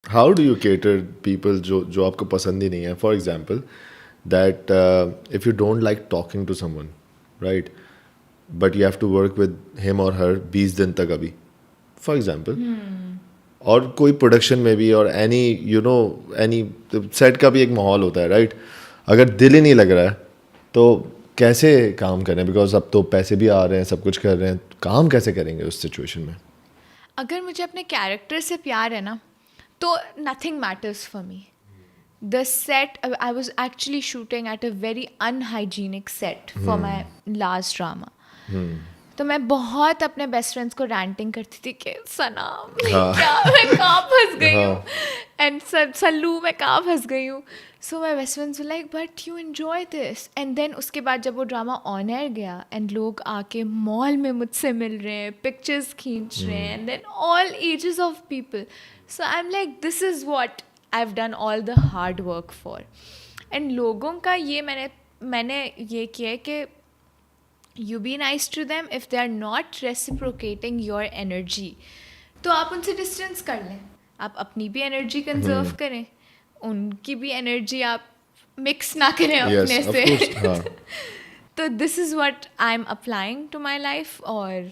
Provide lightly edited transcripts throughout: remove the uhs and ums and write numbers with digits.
How do you cater people जो आपको पसंद ही नहीं है? For example that if you don't like talking to someone, right, but you have to work with him और हर 20 दिन तक अभी, फॉर एग्जाम्पल, और कोई प्रोडक्शन में भी, और एनी एनी सेट का भी एक माहौल होता है, राइट? अगर दिल ही नहीं लग रहा है तो कैसे काम करें? बिकॉज अब तो पैसे भी आ रहे हैं, सब कुछ कर रहे हैं, काम कैसे करेंगे उस सिचुएशन में? अगर मुझे अपने कैरेक्टर से प्यार है ना, तो nothing matters for me. The set, I was actually shooting at a very unhygienic set for my last drama. तो मैं बहुत अपने बेस्ट फ्रेंड्स को रैंटिंग करती थी कि सनम मैं कहाँ फंस गई हूँ, एंड सल्लू मैं कहाँ फंस गई हूँ. So my best friends like but you enjoy this. And then उसके बाद जब वो ड्रामा ऑन एयर गया एंड लोग आके मॉल में मुझसे मिल रहे हैं, पिक्चर्स खींच रहे हैं, and then all ages of people. So I am like this is what I've done all the hard work for. And लोगों का ये मैंने ये किया है कि you be nice to them. If they are not reciprocating your energy, तो आप उनसे डिस्टेंस कर लें. आप अपनी भी एनर्जी कंजर्व करें, उनकी भी एनर्जी आप मिक्स ना करें अपने से. तो this is what I am applying to my life, और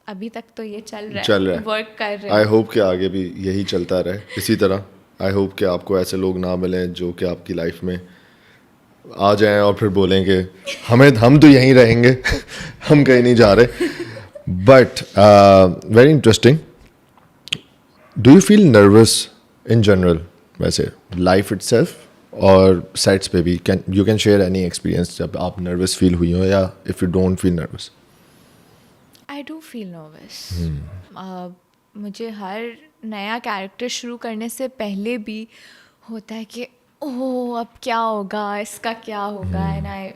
अभी तक तो ये चल रहा है, वर्क कर रहे हैं. आई होप कि आगे भी यही चलता रहे इसी तरह. आई होप कि आपको ऐसे लोग ना मिलें जो कि आपकी लाइफ में आ जाएं और फिर बोलें कि हम तो यहीं रहेंगे हम कहीं नहीं जा रहे. But very interesting. Do you feel nervous in general, वैसे लाइफ इटसेल्फ और सेट्स पे भी? You can share any experience जब आप नर्वस फील हुई हो, या if you don't feel nervous? I do feel nervous. मुझे हर नया कैरेक्टर शुरू करने से पहले भी होता है कि ओह अब क्या होगा, इसका क्या होगा, and I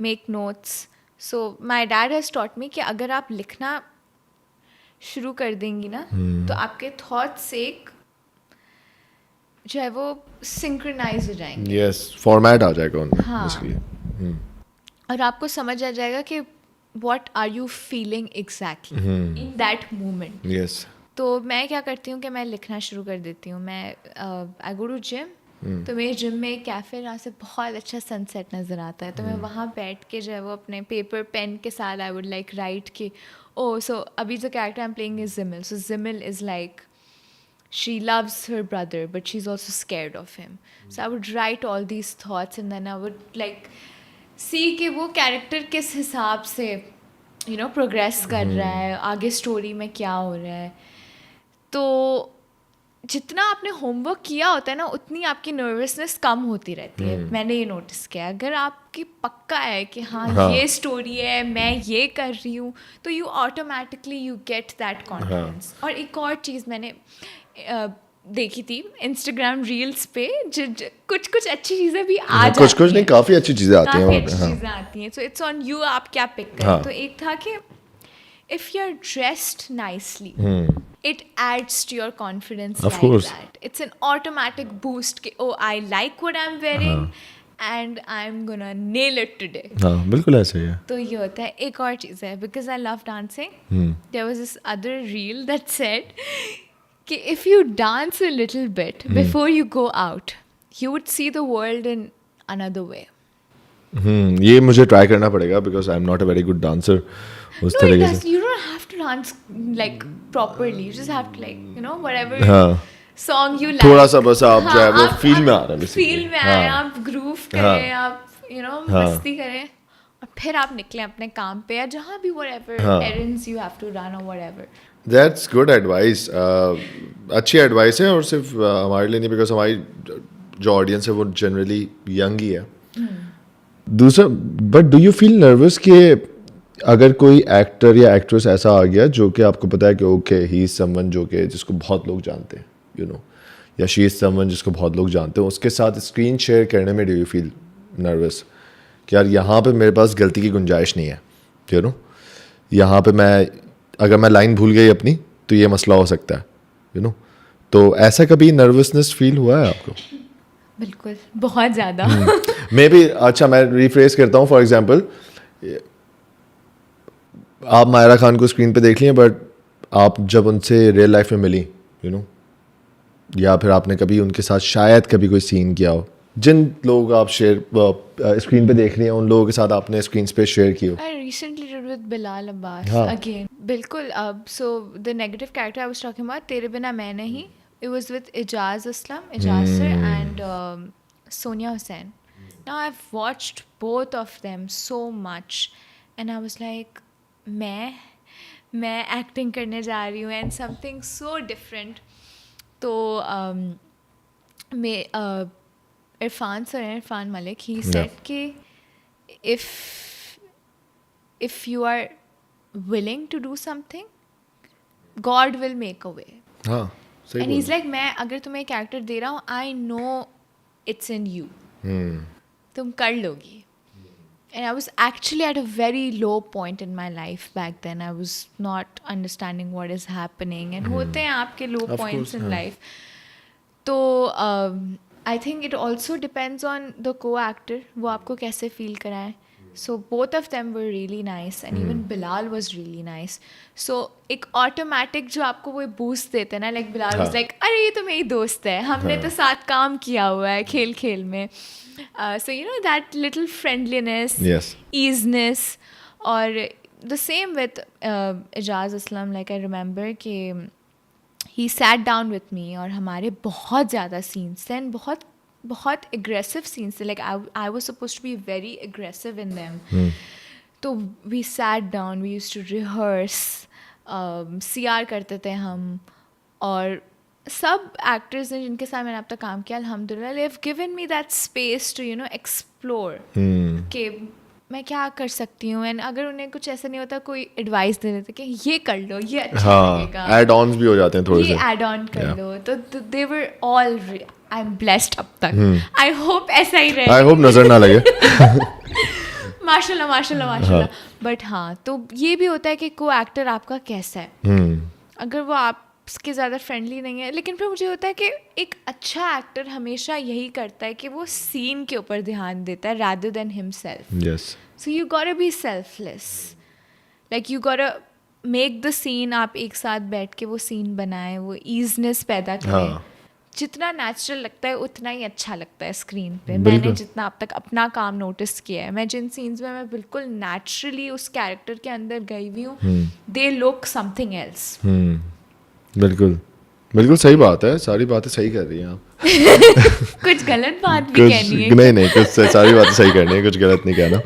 make notes. So my dad has taught me कि अगर आप लिखना शुरू कर देंगी ना, तो आपके थॉट्स एक जो है वो सिंक्रोनाइज हो जाएंगे. यस, फॉर्मेट आ जाएगा उनमें. हाँ. और आपको समझ आ जाएगा कि what are you feeling exactly in that moment. Yes. तो मैं क्या करती हूँ कि मैं लिखना शुरू कर देती हूँ. मैं आई गो टू जिम, तो मेरे जिम में एक कैफ़े, जहाँ से बहुत अच्छा सनसेट नज़र आता है, तो मैं वहाँ बैठ के जो है वो अपने पेपर पेन के साथ आई वुड लाइक राइट कि ओ सो अभी जो character I am playing is Jimil. So Jimil is like she loves her brother but she's also scared of him. So I would write all these thoughts and then I would like see कि वो character किस हिसाब से progress कर रहा है, आगे story में क्या हो रहा है. तो जितना आपने होमवर्क किया होता है ना, उतनी आपकी नर्वसनेस कम होती रहती है. मैंने ये नोटिस किया. अगर आपकी पक्का है कि हाँ ये स्टोरी है, मैं ये कर रही हूँ, तो you automatically you get that confidence. और एक और चीज़ मैंने देखी थी इंस्टाग्राम रील्स पे, कुछ अच्छी चीज़ें भी आ जाती हैं. कुछ नहीं, काफ़ी अच्छी चीज़ें आती हैं. चीज़ें आती हैं. सो इट्स ऑन यू, आप क्या पिक करें. तो एक था कि if you're dressed nicely, it adds to your confidence. Of course. That. It's an automatic boost. कि, oh, I like what I'm wearing and I'm gonna nail it today. हाँ, बिल्कुल ऐसे ही है. तो ये होता है. एक और चीज़ है, because I love dancing. There was this other reel that said कि if you dance a little bit before you go out, you would see the world in another way. ये मुझे ट्राई करना पड़ेगा because I'm not a very good dancer. उस तरीके से you don't have to dance like properly. You just have to like whatever song you like. थोड़ा सा बस आप जो है वो फील में आ रहे हैं. फील में आए, आप ग्रूव करें, आप मस्ती करें, और फिर आप निकलें अपने काम पे या जहाँ भी whatever errands you have to run or whatever. That's good advice. अच्छी एडवाइस है, और सिर्फ हमारे लिए नहीं, बिकॉज हमारी जो ऑडियंस है वो जनरली यंग ही है. दूसरा, but do you feel nervous कि अगर कोई एक्टर या एक्ट्रेस ऐसा आ गया जो कि आपको पता है कि ओके ही इज़ समवन जो कि जिसको बहुत लोग जानते हैं, या शी इज़ समवन जिसको बहुत लोग जानते हैं, उसके साथ स्क्रीन शेयर करने में डू यू फील नर्वस कि यार यहाँ पे मेरे पास गलती की गुंजाइश नहीं है, यहाँ पे अगर मैं लाइन भूल गई अपनी तो ये मसला हो सकता है, तो ऐसा कभी नर्वसनेस फील हुआ है आपको? बिल्कुल, बहुत ज़्यादा. May be. अच्छा, मैं रिफ्रेस करता हूँ. फॉर एग्जाम्पल, आप मायरा खान को स्क्रीन पे देख लिए, बट आप जब उनसे रियल लाइफ में मिली, या फिर आपने कभी उनके साथ शायद कभी कोई सीन किया हो, जिन लोगों को आप शेयर स्क्रीन पे देख रहे हैं उन लोगों के साथ आपने स्क्रीन पे शेयर की हो? I recently did with Bilal Abbas हाँ. again. बिल्कुल. So the negative character I was talking about, तेरे बिना मैं नहीं, it was with Ijaz sir and Sonia Hussain. Now I've watched both of them so much and I was like मैं acting करने जा रही हूँ and something so different. तो मैं इरफान सर हैं, इरफान मलिक, he said कि if you are willing to do something, God will make a way. हाँ, सही And he's like, मैं अगर तुम्हें कैरेक्टर दे रहा हूँ, I know it's in you. तुम कर लोगी. And I was actually at a very low point in my life back then. I was not understanding what is happening. And होते हैं आपके low Of points course, in हाँ. life. तो I think it also depends on the co-actor, वो आपको कैसे feel कराए. So both of them were really nice and even Bilal was really nice. So एक automatic जो आपको वो boost देते हैं ना, like Bilal was like, अरे ये तो मेरी दोस्त है, हमने तो साथ काम किया हुआ है खेल खेल में. So you know that little friendliness, Yes. easiness, or the same with Ijaz Aslam. Like I remember कि he sat down with me और हमारे बहुत ज़्यादा scenes थे and बहुत aggressive scenes थे. Like I was supposed to be very aggressive in them. तो we sat down, we used to rehearse, CR करते थे हम. और सब एक्टर्स ने जिनके साथ मैंने अब तक काम किया, अल्हम्दुलिल्लाह, they have given me that space to, you know, explore कि मैं क्या कर सकती हूँ. एंड अगर उन्हें कुछ ऐसा नहीं होता, कोई एडवाइस दे देते कि ये कर लो, ये अच्छा लगेगा, एड ऑन्स भी हो जाते हैं थोड़े से, ये एड ऑन कर लो. तो they were all, I am blessed अब तक. आई होप ऐसा ही रहे. आई होप नजर ना लगे. माशाल्लाह. बट हाँ, तो ये भी होता है कि को एक्टर आपका कैसा है. अगर वो आपके ज़्यादा फ्रेंडली नहीं है, लेकिन फिर मुझे होता है कि एक अच्छा एक्टर हमेशा यही करता है कि वो सीन के ऊपर ध्यान देता है rather than himself. Yes. So you gotta be selfless. Like you gotta make the scene, आप एक साथ बैठ के वो सीन बनाएं, वो easiness पैदा करें. हाँ. जितना नेचुरल लगता है उतना ही अच्छा लगता है स्क्रीन पे. मैंने जितना अब तक अपना काम नोटिस किया है, मैं जिन सीन्स में मैं बिल्कुल नेचुरली उस कैरेक्टर के अंदर गई हुई हूँ, दे लुक समथिंग एल्स. बिल्कुल सही बात है, सारी बातें सही कर रही हैं आप. कुछ गलत बात भी कहनी है? नहीं, कुछ सारी बातें सही करनी है, कुछ गलत नहीं कहना.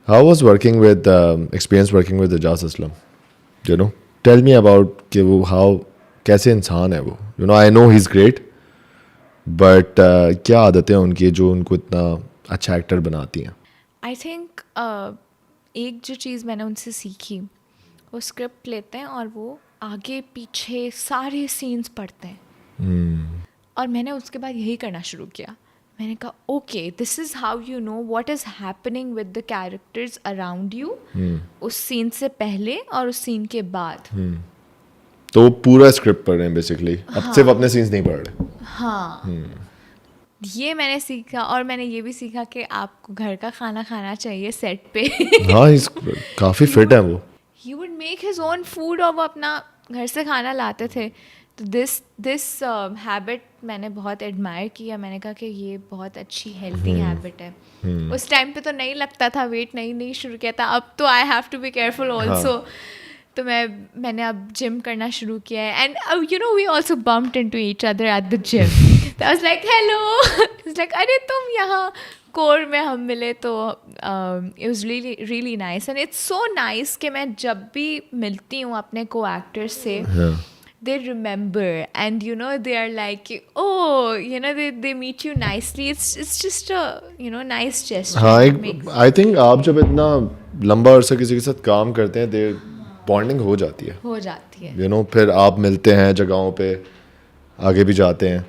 How was working with experience working with Ijaz Aslam? You know, tell me about कि वो कैसे इंसान है वो. You know, I know he is great, but क्या आदतें हैं उनकी जो उनको इतना अच्छा एक्टर बनाती हैं? आई थिंक एक जो चीज़ मैंने उनसे सीखी, वो स्क्रिप्ट लेते हैं और वो आगे पीछे सारे सीन्स पढ़ते हैं. और मैंने उसके बाद यही करना शुरू किया. मैंने कहा okay, this is how you know what is happening with the characters around you, उस सीन से पहले और उस सीन के बाद. तो वो पूरा स्क्रिप्ट पढ़ रहे हैं बेसिकली, अब सिर्फ अपने सीन्स नहीं पढ़ रहे. हाँ, ये मैंने सीखा. और मैंने ये भी सीखा कि आपको घर का खाना खाना चाहिए सेट पे. हाँ, काफ़ी फिट है वो. He would make his own food और वो अपना घर से खाना लाते थे. तो दिस हैबिट मैंने बहुत एडमायर किया. मैंने कहा कि ये बहुत अच्छी हेल्दी हैबिट है. उस टाइम पे तो नहीं लगता था, वेट नहीं शुरू किया था. अब तो I have to be careful also. तो मैंने अब जिम करना शुरू किया है. And you know, we also bumped into each other at the gym. तो I was like hello, it's like अरे तुम यहाँ कोर में हम मिले. तो it was really nice. And it's so nice कि मैं जब भी मिलती हूँ अपने को एक्टर्स से, they remember and you know they are like, oh, you know, they meet you nicely. It's just a, you know, nice gesture. हाँ, एक आई थिंक आप जब इतना लंबा अरसा किसी के साथ काम करते हैं, देर बॉन्डिंग हो जाती है. हो जाती है. यू नो, फिर आप मिलते हैं जगहों पे, आगे भी जाते हैं.